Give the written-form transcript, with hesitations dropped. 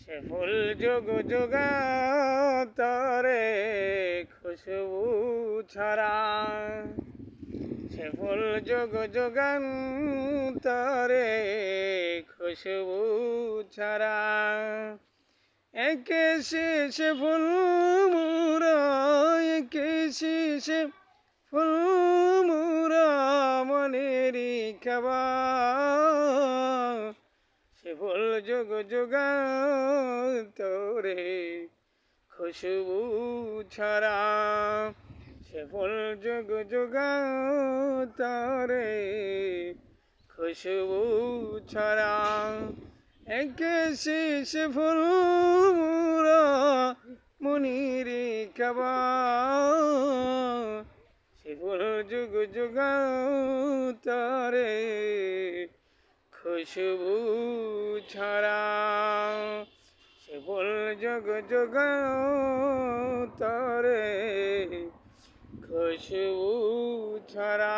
সে ফুল যুগ যুগান্তরে খুশবু ছড়া সে ফুল যুগ যুগান্তরে খুশবু ছড়া একে শেষে ফুল মুরা একে শেষে ফুল মুরা মনেরই খাবার সে ফুল যুগ যুগান্তরে খুশবু ছড়া সে ফুল যুগ যুগান্তরে খুশবু ছড়া একে শেষে ফুল মুরা মনিরি কাবা সে ফুল যুগ যুগান্তরে খুশবু ছড়া সে ফুল যুগ যুগান্তরে খুশবু ছড়া।